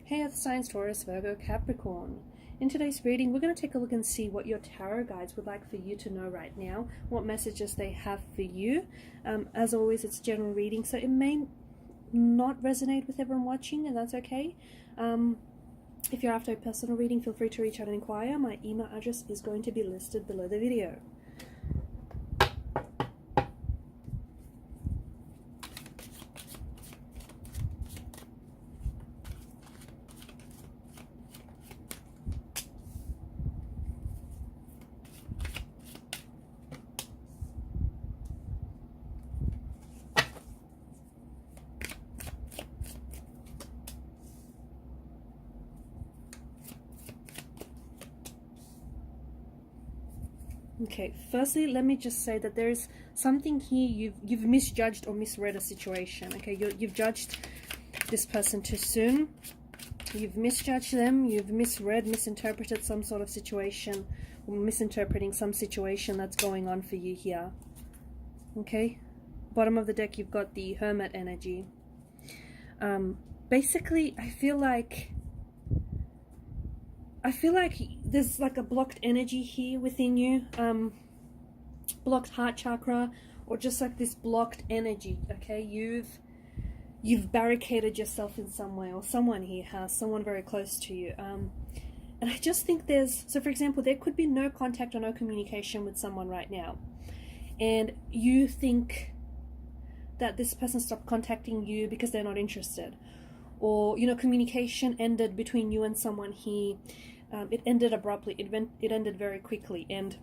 Hey Earth signs, Taurus, Virgo, Capricorn. In today's reading, we're going to take a look and see what your tarot guides would like for you to know right now, what messages they have for you. As always, it's general reading, so it may not resonate with everyone watching, and that's okay. If you're after a personal reading, feel free to reach out and inquire. My email address is going to be listed below the video. Okay, firstly, let me just say that there is something here you've misjudged or misread a situation. Okay, you've judged this person too soon. You've misjudged them. You've misread, misinterpreted some sort of situation, or misinterpreting some situation that's going on for you here. Okay, bottom of the deck, you've got the Hermit energy. Basically, I feel like there's like a blocked energy here within you, blocked heart chakra, or just like this blocked energy. Okay, you've barricaded yourself in some way, or someone here has, someone very close to you. And I just think so for example, there could be no contact or no communication with someone right now, and you think that this person stopped contacting you because they're not interested, or communication ended between you and someone here. It ended abruptly. It ended very quickly, and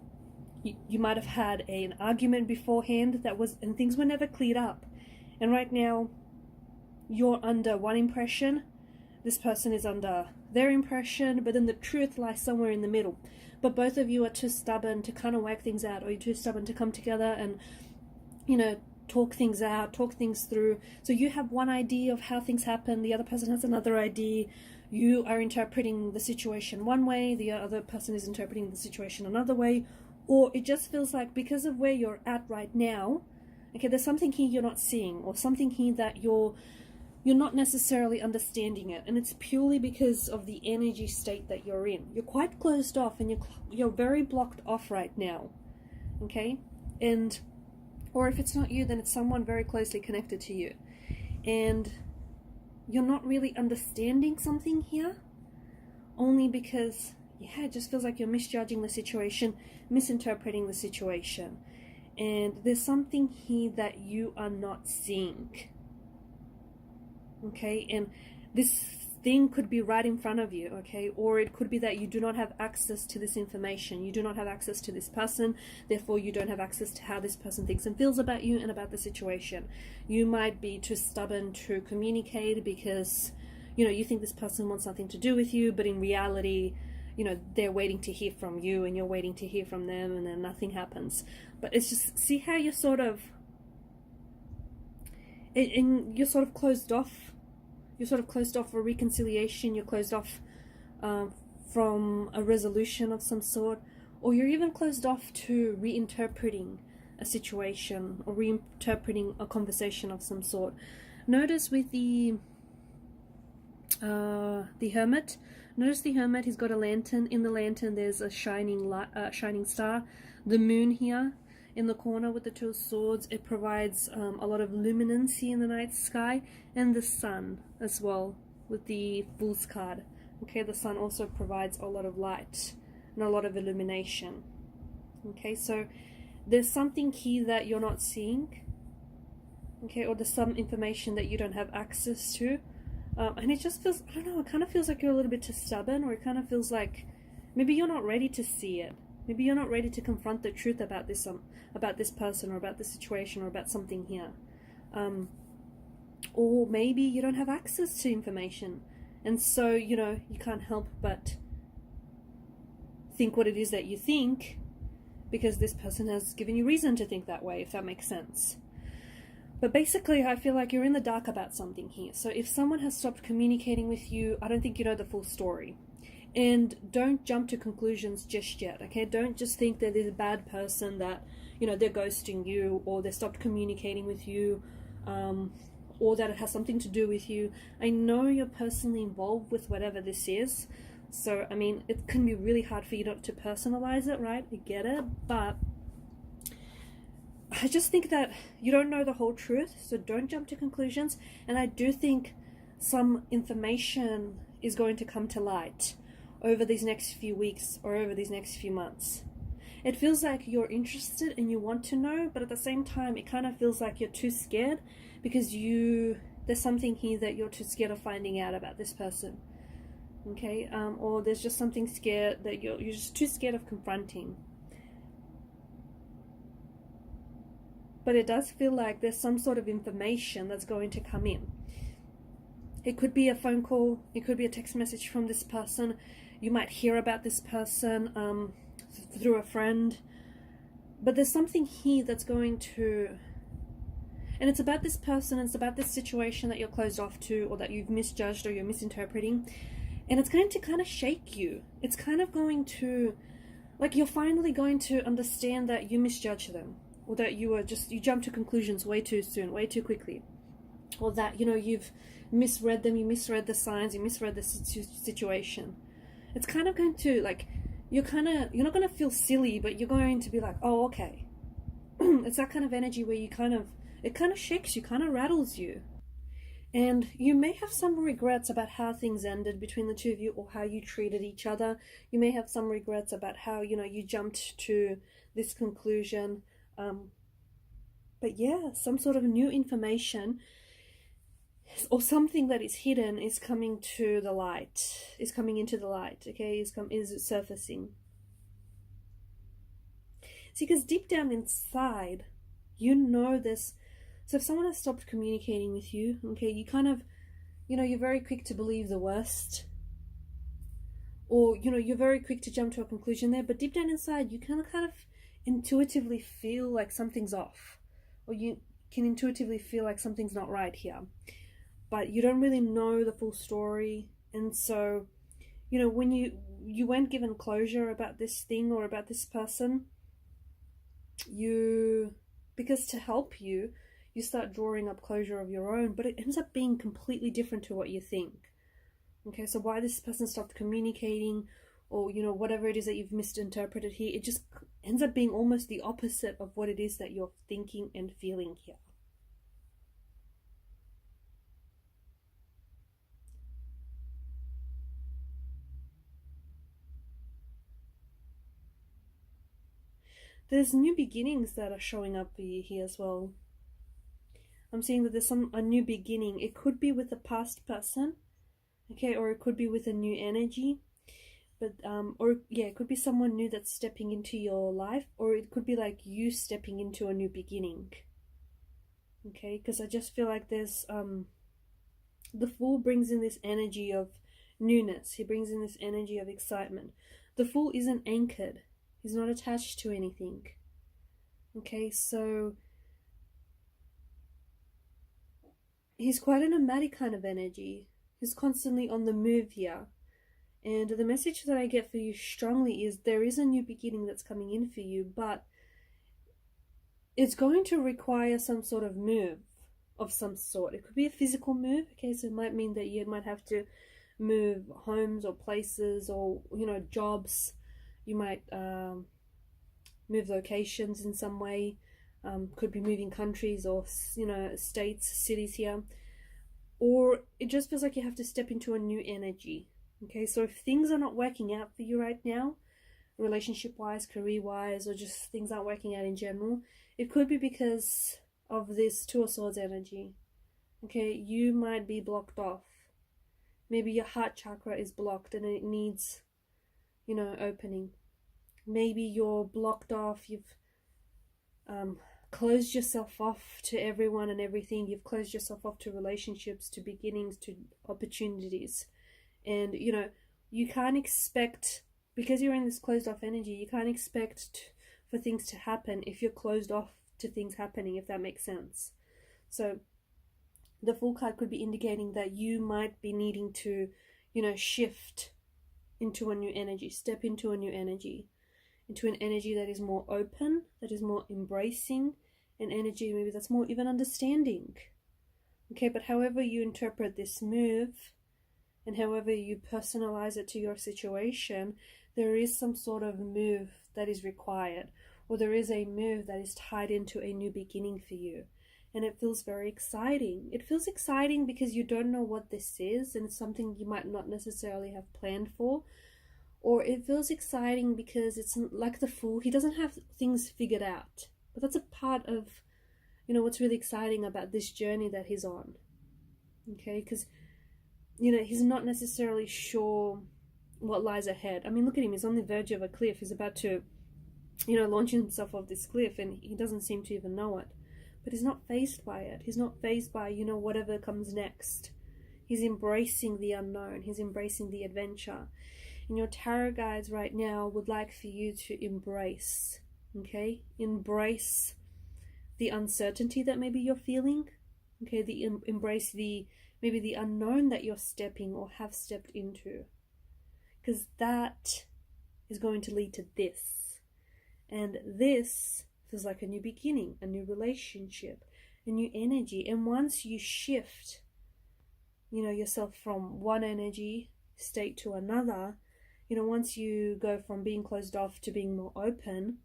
you might have had an argument beforehand and things were never cleared up. And right now, you're under one impression, this person is under their impression, but then the truth lies somewhere in the middle. But both of you are too stubborn to kind of work things out, or you're too stubborn to come together and talk things out, talk things through. So you have one idea of how things happen, the other person has another idea. You are interpreting the situation one way, the other person is interpreting the situation another way. Or it just feels like, because of where you're at right now, okay, there's something here you're not seeing, or something here that you're not necessarily understanding it, and it's purely because of the energy state that you're in. You're quite closed off, and you're very blocked off right now, okay? Or if it's not you, then it's someone very closely connected to you, and you're not really understanding something here, only because, it just feels like you're misjudging the situation, misinterpreting the situation, and there's something here that you are not seeing, okay? And this thing could be right in front of you, okay? Or it could be that you do not have access to this information. You do not have access to this person, therefore you don't have access to how this person thinks and feels about you and about the situation. You might be too stubborn to communicate because you think this person wants nothing to do with you, but in reality they're waiting to hear from you, and you're waiting to hear from them, and then nothing happens. But it's just, see how you're sort of closed off. You're sort of closed off for reconciliation. You're closed off from a resolution of some sort, or you're even closed off to reinterpreting a situation or reinterpreting a conversation of some sort. Notice with the Hermit. Notice the Hermit. He's got a lantern. In the lantern, there's a shining star. The moon here in the corner with the Two of Swords, it provides a lot of luminancy in the night sky, and the sun as well with the Fool's card. Okay, the sun also provides a lot of light and a lot of illumination. Okay, so there's something here that you're not seeing, okay, or there's some information that you don't have access to, and it just feels, I don't know, it kind of feels like you're a little bit too stubborn, or it kind of feels like maybe you're not ready to see it. Maybe you're not ready to confront the truth about this person, or about the situation, or about something here. Or maybe you don't have access to information, and so you can't help but think what it is that you think, because this person has given you reason to think that way, if that makes sense. But basically, I feel like you're in the dark about something here. So if someone has stopped communicating with you, I don't think you know the full story. And don't jump to conclusions just yet, okay? Don't just think that there's a bad person, that they're ghosting you, or they stopped communicating with you, or that it has something to do with you. I know you're personally involved with whatever this is, so I mean, it can be really hard for you not to personalize it, right? I get it, but I just think that you don't know the whole truth, so don't jump to conclusions. And I do think some information is going to come to light over these next few weeks or over these next few months. It feels like you're interested and you want to know, but at the same time, it kind of feels like you're too scared because there's something here that you're too scared of finding out about this person. Okay, or there's just something scared that you're just too scared of confronting. But it does feel like there's some sort of information that's going to come in. It could be a phone call, it could be a text message from this person. You might hear about this person through a friend. But there's something here that's going to... And it's about this person, it's about this situation that you're closed off to, or that you've misjudged or you're misinterpreting. And it's going to kind of shake you. It's kind of going to... Like, you're finally going to understand that you misjudged them. Or that you jumped to conclusions way too soon, way too quickly. Or that, you've misread them, you misread the signs, you misread the situation. It's kind of going to, like, you're not going to feel silly, but you're going to be like, oh, okay. It's that kind of energy where it kind of shakes you, kind of rattles you. And you may have some regrets about how things ended between the two of you, or how you treated each other. You may have some regrets about how, you jumped to this conclusion. But yeah, some sort of new information or something that is hidden is coming to the light, is coming into the light, okay, is surfacing. See, because deep down inside, this. So if someone has stopped communicating with you, okay, you kind of, you're very quick to believe the worst. Or, you're very quick to jump to a conclusion there, but deep down inside, you kind of intuitively feel like something's off, or you can intuitively feel like something's not right here, but you don't really know the full story. And so, when you weren't given closure about this thing or about this person, because to help you start drawing up closure of your own, but it ends up being completely different to what you think. Okay, so why this person stopped communicating, or whatever it is that you've misinterpreted here, it just ends up being almost the opposite of what it is that you're thinking and feeling here. There's new beginnings that are showing up for you here as well. I'm seeing that there's a new beginning. It could be with a past person, okay, or it could be with a new energy. But it could be someone new that's stepping into your life, or it could be like you stepping into a new beginning. Okay, because I just feel like there's the Fool brings in this energy of newness. He brings in this energy of excitement. The Fool isn't anchored. He's not attached to anything. Okay, so he's quite a nomadic kind of energy. He's constantly on the move here. And the message that I get for you strongly is there is a new beginning that's coming in for you, but it's going to require some sort of move of some sort. It could be a physical move, okay, so it might mean that you might have to move homes or places or, jobs. You might move locations in some way. Could be moving countries or, states, cities here. Or it just feels like you have to step into a new energy. Okay, so if things are not working out for you right now, relationship-wise, career-wise, or just things aren't working out in general, it could be because of this Two of Swords energy. Okay, you might be blocked off. Maybe your heart chakra is blocked and it needs, opening. Maybe you're blocked off, you've closed yourself off to everyone and everything. You've closed yourself off to relationships, to beginnings, to opportunities. And, you can't expect, because you're in this closed off energy, you can't expect for things to happen if you're closed off to things happening, if that makes sense. So the Fool card could be indicating that you might be needing to, shift into a new energy, step into a new energy, into an energy that is more open, that is more embracing, an energy maybe that's more even understanding. Okay, but however you interpret this move and however you personalize it to your situation, there is some sort of move that is required, or there is a move that is tied into a new beginning for you. And it feels very exciting. It feels exciting because you don't know what this is, and it's something you might not necessarily have planned for. Or it feels exciting because it's like the Fool. He doesn't have things figured out. But that's a part of, you know, what's really exciting about this journey that he's on. Okay, because, you know, he's not necessarily sure what lies ahead. I mean, look at him. He's on the verge of a cliff. He's about to, you know, launch himself off this cliff, and he doesn't seem to even know it. But he's not fazed by it. He's not fazed by, you know, whatever comes next. He's embracing the unknown. He's embracing the adventure. And your tarot guides right now would like for you to embrace, okay? Embrace the uncertainty that maybe you're feeling, okay? Embrace maybe the unknown that you're stepping or have stepped into. Because that is going to lead to this. And this feels like a new beginning, a new relationship, a new energy. And once you shift, you know, yourself from one energy state to another, you know, once you go from being closed off to being more open,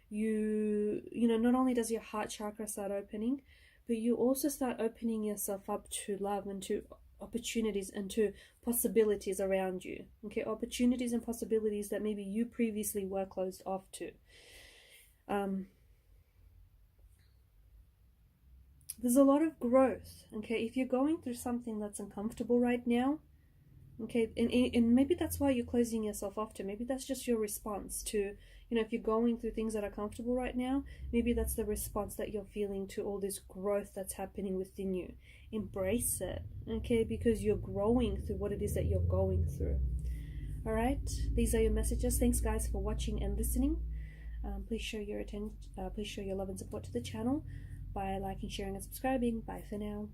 you know, not only does your heart chakra start opening, but you also start opening yourself up to love and to opportunities and to possibilities around you. Okay, opportunities and possibilities that maybe you previously were closed off to. There's a lot of growth. Okay, if you're going through something that's uncomfortable right now, okay, and maybe that's why you're closing yourself off to. Maybe that's just your response to, you know, if you're going through things that are comfortable right now, maybe that's the response that you're feeling to all this growth that's happening within you. Embrace it, okay, because you're growing through what it is that you're going through. All right, these are your messages. Thanks, guys, for watching and listening. Please show your love and support to the channel by liking, sharing, and subscribing. Bye for now.